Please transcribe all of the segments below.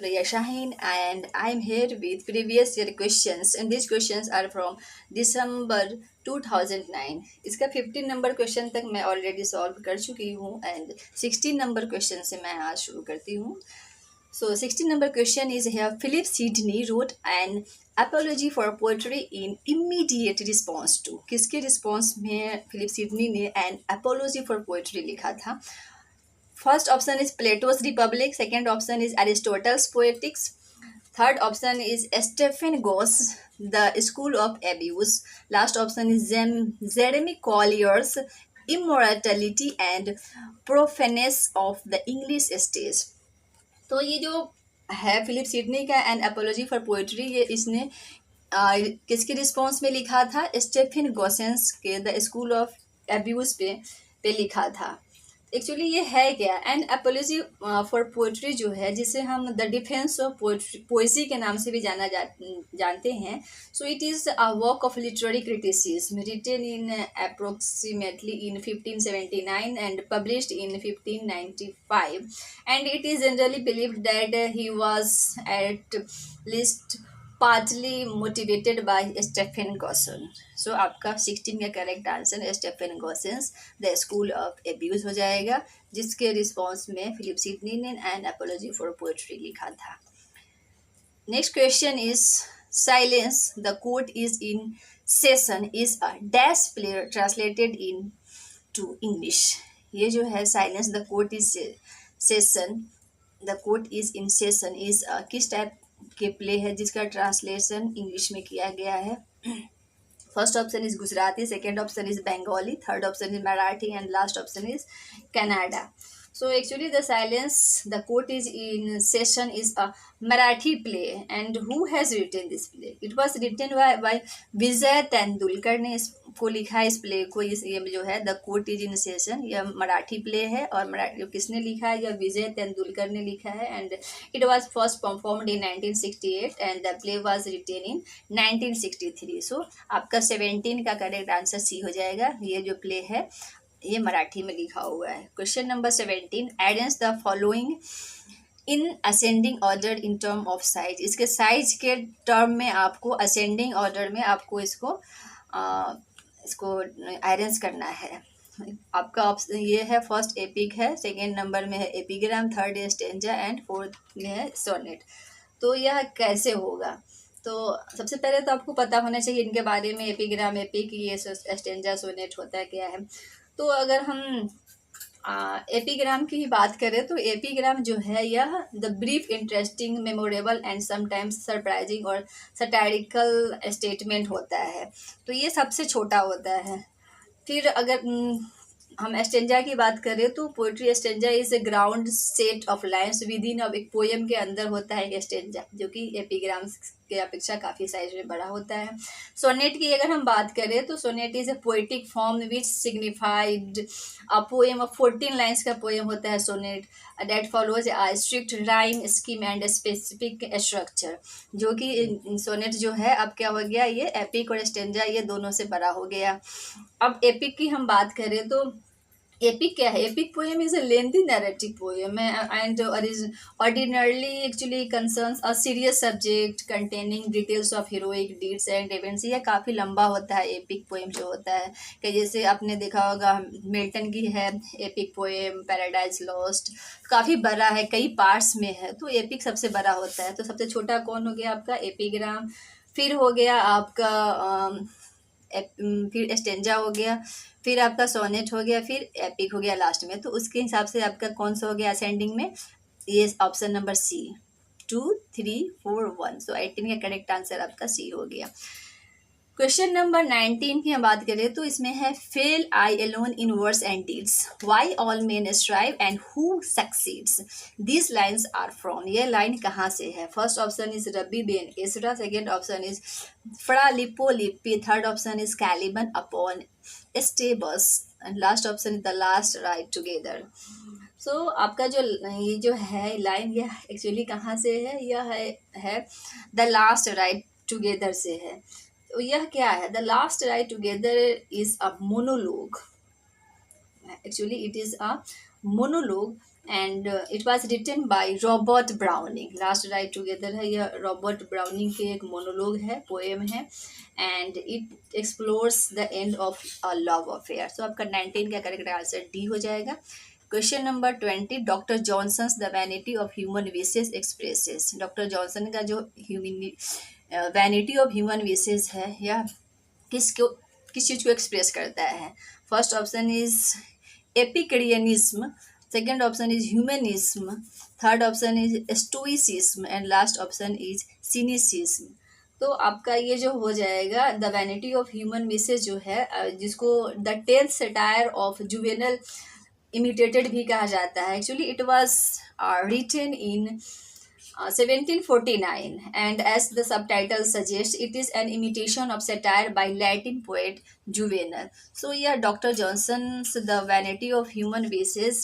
Surya Shaheen, and I'm here with previous year questions, and these questions are from December 2009. इसका 15 number question तक मैं already solve कर चुकी हूँ and 16 number question से मैं आज शुरू करती हूँ. So 16 number question is here. Philip Sidney wrote an apology for poetry in immediate response to. किसके response में फिलिप सिडनी ने an apology for poetry लिखा था? First option is Plato's Republic. Second option is Aristotle's Poetics. Third option is Stephen Goss, The School of Abuse. Last option is Jeremy Collier's Immortality and Profaneness of the English Stage. तो ये जो है Philip Sidney का N apology for poetry, ये इसने किसके response में लिखा था? स्टेफन गोसेंस के द स्कूल ऑफ एब्यूज पे लिखा था. एक्चुअली ये है क्या? एन एपोलॉजी फॉर पोइट्री जो है, जिसे हम द डिफेंस ऑफ पोएसी के नाम से भी जानते हैं. So it is a work of literary criticism written in approximately in 1579 and published in 1595, and it is generally believed that he was at least partly motivated by Stephen Gosson. So आपका 16 का correct answer Stephen Gosson's the school of abuse हो जाएगा, जिसके response में Philip Sidney ने an apology for poetry लिखा था. Next question is silence the court is in session is a dash play translated in to English. ये जो है silence the court is session, the court is in session is किस type के play है जिसका translation English में किया गया है? First option is Gujarati, second option is Bengali, third option is Marathi and last option is Kannada. So actually the silence the court is in session is a Marathi play, and who has written this play? It was written by विजय तेंदुलकर ने इसको लिखा. इस play को ये जो है the court is in session, यह Marathi play है और किसने लिखा है? यह विजय तेंदुलकर ने लिखा है. And it was first performed in 1968 and the play was written in 1963. So आपका 17 का करेक्ट आंसर सी हो जाएगा. ये जो प्ले है ये मराठी में लिखा हुआ है. Question number 17, arrange the following in ascending order in term of size. इसके साइज के टर्म में आपको असेंडिंग ऑर्डर में आपको इसको अरेंज करना है. आपका ऑप्शन ये है, फर्स्ट एपिक है, सेकेंड नंबर में है एपिग्राम, थर्ड है स्टेंजा एंड फोर्थ में है सोनेट. तो यह कैसे होगा? तो सबसे पहले तो आपको पता होना चाहिए इनके बारे में. एपिग्राम, एपिक, ये स्टेंजा, सोनेट होता है क्या है. तो अगर हम एपिग्राम की ही बात करें तो एपिग्राम जो है यह the brief interesting memorable and sometimes surprising और सटारिकल स्टेटमेंट होता है. तो ये सबसे छोटा होता है. फिर अगर हम स्टेंजा की बात करें तो poetry stanza is a ground set of lines with in. अब एक पोएम के अंदर होता है एक स्टेंजा, जो कि एपिग्राम्स के अपेक्षा काफ़ी साइज में बड़ा होता है. सोनेट की अगर हम बात करें तो sonnet is a poetic form which signified a poem of 14 lines का पोएम होता है sonnet, that follows a strict rhyme scheme and specific structure. जो कि सोनेट जो है अब क्या हो गया, ये एपिक और स्टेंजा ये दोनों से बड़ा हो गया. अब एपिक की हम बात करें तो एपिक क्या है? Epic poem is a lengthy narrative poem and ordinarily actually concerns a serious subject containing details of heroic deeds and events. यह काफ़ी लंबा होता है एपिक पोएम जो होता है, कि जैसे आपने देखा होगा मिल्टन की है एपिक पोएम पैराडाइज लॉस्ट, काफ़ी बड़ा है, कई पार्ट्स में है. तो एपिक सबसे बड़ा होता है. तो सबसे छोटा कौन हो गया आपका? एपिग्राम. फिर हो गया आपका फिर स्टेंजा हो गया, फिर आपका सोनेट हो गया, फिर एपिक हो गया लास्ट में. तो उसके हिसाब से आपका कौन सा हो गया असेंडिंग में? ये ऑप्शन नंबर सी, 2, 3, 4, 1. सो 18 का करेक्ट आंसर आपका सी हो गया. क्वेश्चन नंबर 19 की हम बात करें तो इसमें है fail I alone in words and deeds, why all men strive and who succeeds. This lines are from. ये लाइन कहाँ से है? First option is Rabbi Ben Ezra, second option is Fra Lippo Lippi, third option is Caliban upon Setebos and last option is the last ride together. So आपका जो ये जो है line, यह एक्चुअली कहाँ से है? यह है द लास्ट राइट टुगेदर से है. तो यह क्या है? The last ride together is a monologue. Actually it is a monologue and it was written by Robert Browning. Last ride together है, यह रॉबर्ट ब्राउनिंग के एक मोनोलॉग है, पोएम है, and it explores the end of a love affair. So आपका 19 का correct answer D हो जाएगा। Question number 20, doctor Johnson's the vanity of human wishes expresses. Doctor Johnson का जो वैनिटी ऑफ ह्यूमन विशेस है, यह किसको किस चीज़ को एक्सप्रेस करता है? First option is epicureanism, second option is humanism, third option is stoicism and last option is cynicism. तो आपका ये जो हो जाएगा the vanity of human wishes जो है, जिसको the tenth satire of Juvenal imitated भी कहा जाता है। Actually it was written in 1749 and as the subtitle suggests it is an imitation of satire by Latin poet Juvenal. So yeah, Dr. Johnson's The Vanity of Human Vices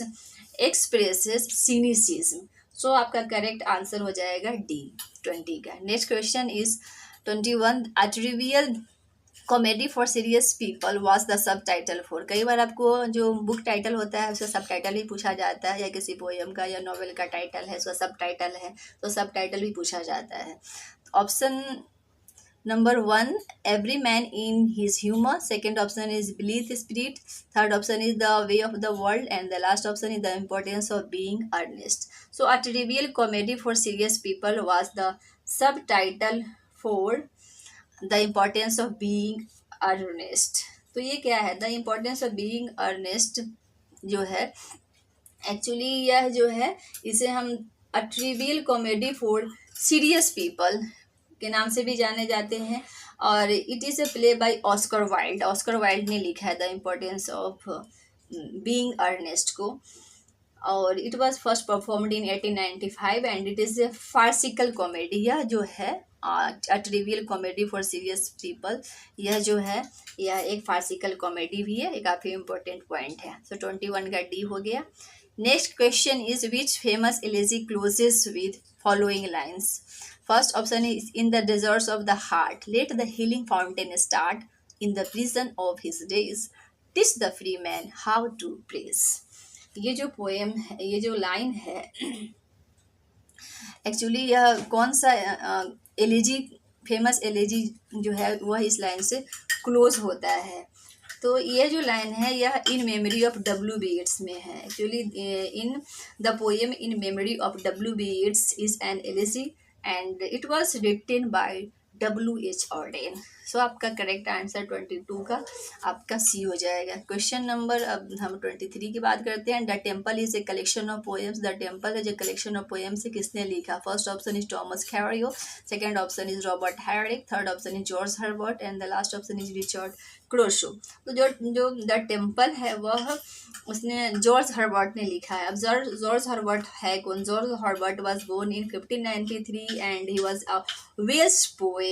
expresses cynicism. So आपका correct answer हो जाएगा D 20 का। Next question is 21, A trivial comedy for serious people was the subtitle for. कई बार आपको जो book title होता है उसका सब टाइटल ही पूछा जाता है, या किसी पोएम का या नॉवेल का टाइटल है उसका सब टाइटल है तो सब टाइटल भी पूछा जाता है। Option number 1, every man in his humour, second option is belief spirit, third option is the way of the world and the last option is the importance of being earnest. So a trivial comedy for serious people was the subtitle for the importance of being earnest. तो ये क्या है? The importance of being earnest जो है, actually यह जो है इसे हम अ trivial comedy for serious people के नाम से भी जाने जाते हैं, और it is a play by Oscar Wilde. Oscar Wilde ने लिखा है the importance of being Earnest को, और it was first performed in 1895 and it is a farcical comedy. यह जो है a trivial comedy for serious people, यह जो है यह एक फार्सिकल कॉमेडी भी है, ये काफ़ी इंपॉर्टेंट पॉइंट है। सो 21 का डी हो गया। Next question is which famous elegy closes with following lines. First option is in the deserts of the heart let the healing fountain start in the prison of his days teach the free man how to praise. ये जो poem है, ये जो line है, actually यह कौन सा elegy, famous elegy जो है वह इस लाइन से क्लोज होता है। तो ये जो लाइन है यह in memory of W B Yeats में है। Actually in the poem in memory of W B Yeats is an elegy and it was written by WH Auden. So आपका करेक्ट आंसर 22 का आपका सी हो जाएगा। क्वेश्चन नंबर, अब हम 23 की बात करते हैं। The temple is a collection of poems. The temple is a collection of poems से किसने लिखा? First option is Thomas Cairo, second option is Robert Herrick, third option is George Herbert and the last option is Richard crochet. तो जो the temple है वह उसने George Herbert ने लिखा है। अब जॉर्ज हर्बर्ट है कौन? George Herbert was born in 1593 and he was a Welsh poet,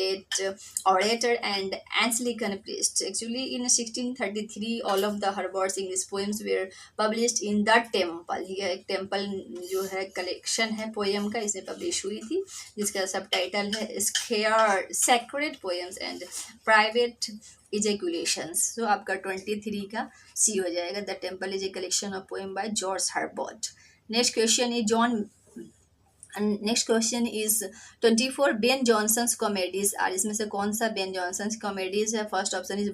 orator and Anglican priest. Actually in 1633 all of the Herbert's English poems were published in the temple। यह एक temple जो है collection है poem का, इसे publish हुई थी, जिसका सब टाइटल है scare sacred poems and private ejaculations. So आपका 23 का सी हो जाएगा। The temple is a collection of poem by George Herbert. Next question is 24 Ben Jonson's comedies are. इसमें से कौन सा बेन जॉनसन्स कॉमेडीज है? First option is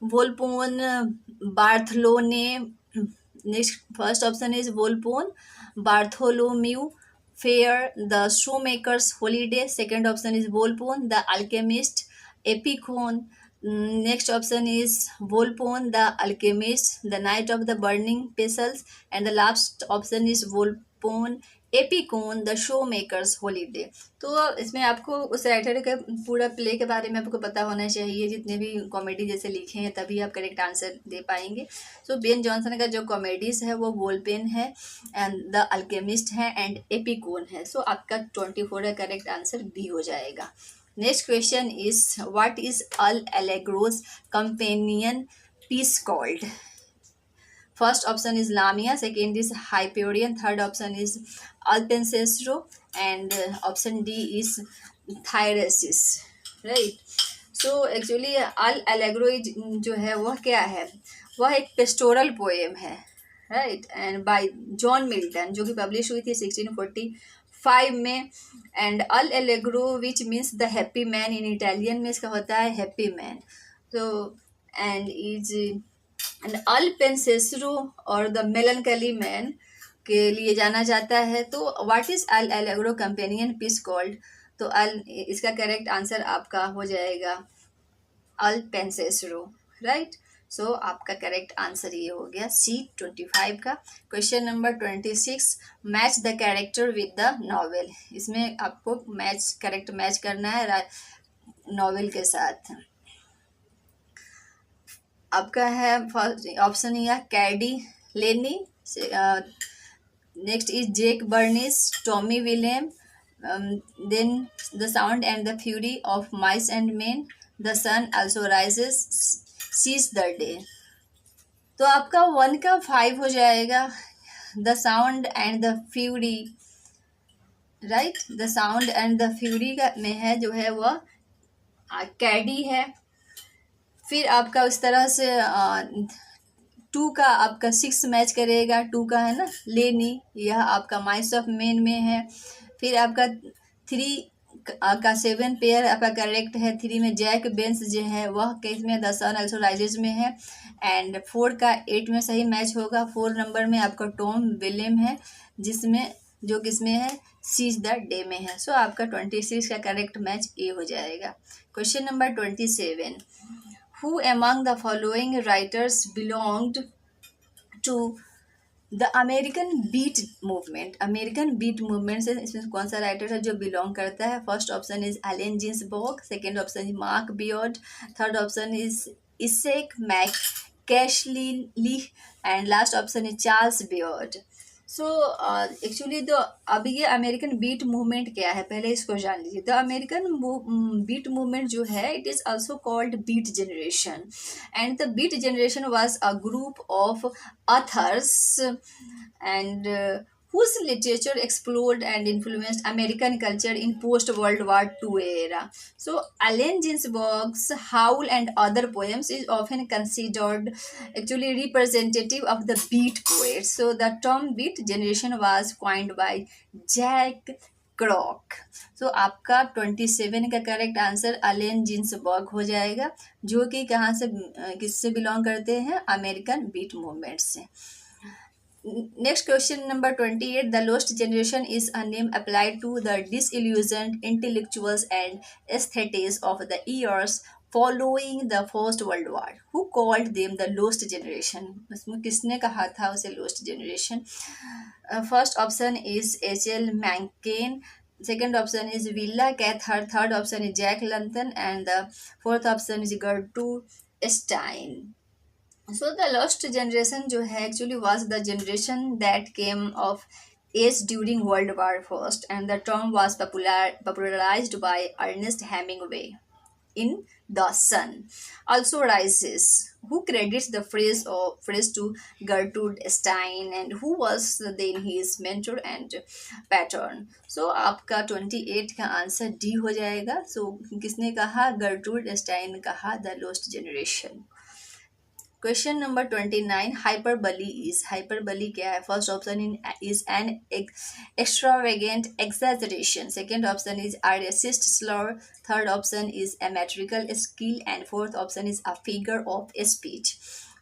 Volpone Bartholomew. Next first option is Volpone Bartholomew fair the shoemaker's holiday, second option is Volpone the alchemist Epicoene, next option is Volpone the Alchemist, The Night of the Burning Pestles, and the last option is Volpone Epicoene the shoemaker's holiday. तो इसमें आपको उस writer के पूरा play के बारे में आपको पता होना चाहिए, जितने भी कॉमेडी जैसे लिखे हैं, तभी आप करेक्ट आंसर दे पाएंगे। सो बेन जॉनसन का जो कॉमेडीज है वो वोल्पेन है एंड द अल्केमिस्ट है एंड एपिकोन है। सो आपका 24 का करेक्ट आंसर बी हो जाएगा। Next question is what is Allegro's companion piece called? First option is Lamia, second is Hyperion, third option is Alpensesto and option D is Thyrsis, right? So actually Allegro जो है वह क्या है? वह एक pastoral poem है, right, and by John Milton, जो कि पब्लिश हुई थी 1645 में। And L'Allegro which means the happy man, in Italian में इसका होता है हैप्पी मैन। तो and is and Il Penseroso और द मेलनकली मैन के लिए जाना जाता है। तो what is L'Allegro companion piece called? तो अल, इसका करेक्ट आंसर आपका हो जाएगा अल पेंसेसरो, राइट। सो आपका करेक्ट आंसर ये हो गया C25 का। Question number 26, match the character with the novel. इसमें आपको करेक्ट मैच करना है नॉवेल के साथ। आपका है फर्स्ट ऑप्शन या Caddy Lennie, next is Jake Barnes, Tommy William, then the sound and the fury of mice and men, the sun also rises, seize the day. तो आपका 1 का 5 हो जाएगा, the sound and the fury, right. The sound and the fury का में है जो है वह कैडी है। फिर आपका उस तरह से 2 का आपका 6 मैच करेगा, 2 का है ना लेनी, यह आपका माइस ऑफ मेन में है। फिर आपका 3 का 7 पेयर आपका करेक्ट है, 3 में जैक बेंस जो है वह केस में द सन आल्सो राइजेस में है। एंड 4 का 8 में सही मैच होगा। 4 नंबर में आपका टॉम विलियम है, जिसमें जो किसमें है सीज द डे में है। सो आपका 26 का करेक्ट मैच ए हो जाएगा। Question number 27, who among the following writers belonged to the American beat movement? American beat movement से इसमें कौन सा राइटर है जो बिलोंग करता है? First option is Allen Ginsberg, second option is Mark Beard, third option is Isaac McCaslin and last option is Charles Beard. So actually तो अब ये अमेरिकन बीट मूवमेंट क्या है पहले इसको जान लीजिए। द अमेरिकन बीट मूवमेंट जो है it is also called beat generation, and the beat generation was a group of authors and whose literature explored and influenced American culture in post-World War II era. So, Allen Ginsberg's Howl and Other Poems is often considered actually representative of the Beat poets. So, the term Beat generation was coined by Jack क्रॉक। सो आपका 27 का correct answer अलेन Ginsburg हो जाएगा, जो कि कहाँ से किससे belong करते हैं? अमेरिकन बीट मूवमेंट से। Next question number 28, the lost generation is a name applied to the disillusioned intellectuals and aesthetics of the years following the first world war, who called them the lost generation? उसमें किसने कहा था उसे lost generation? First option is H L. Mencken, second option is Villa Cathar, third option is Jack London, and the fourth option is Gertrude Stein. So the lost generation जो है actually was the generation that came of age during World War First, and the term was popularized by Ernest Hemingway in The Sun Also Rises, who credits the phrase to Gertrude Stein, and who was then his mentor and patron. So आपका 28 का answer D हो जाएगा। So किसने कहा? Gertrude Stine कहा the lost generation. Question number 29, hyperbole क्या है? First option is an extravagant exaggeration, second option is a resist Slur, third option is a metrical skill, and fourth option is a figure of speech.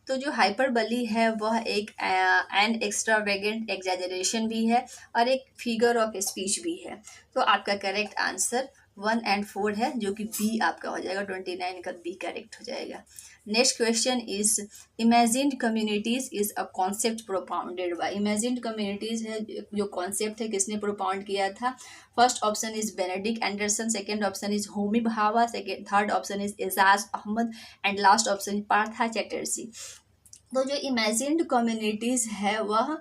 तो जो hyperbole है वह एक N extravagant exaggeration भी है और एक फिगर ऑफ स्पीच भी है। तो आपका करेक्ट आंसर 1 and 4 है, जो कि बी आपका हो जाएगा। 29 का बी करेक्ट हो जाएगा। Next question is imagined communities is a concept propounded by. Imagined communities है जो कॉन्सेप्ट है किसने प्रोपाउंड किया था? First option is Benedict Anderson, second option is Homi Bhabha, third option is Ejaz Ahmad, and last option is Partha Chatterjee. तो जो इमेजिन्ड कम्युनिटीज़ है वह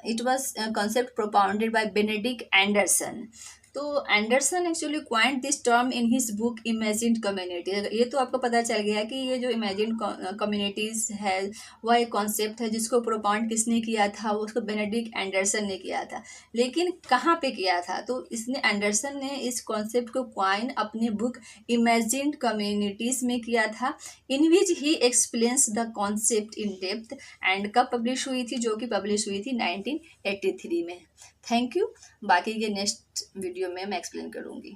it was concept propounded by Benedict Anderson. तो तो Anderson actually coined this term in his book imagined community. ये तो आपको पता चल गया कि ये जो इमेजिन्ड कम्युनिटीज है वह एक कॉन्सेप्ट है जिसको प्रोपाउंड किसने किया था, वो उसको बेनेडिक्ट एंडरसन ने किया था। लेकिन कहाँ पे किया था, तो इसने एंडरसन ने इस कॉन्सेप्ट को क्वाइन अपने बुक इमेजिन्ड कम्युनिटीज में किया था, in which he explains the concept in depth. And कब पब्लिश हुई थी, जो कि पब्लिश हुई थी 1983 में। Thank you. बाकी के नेक्स्ट वीडियो में मैं एक्सप्लेन करूँगी।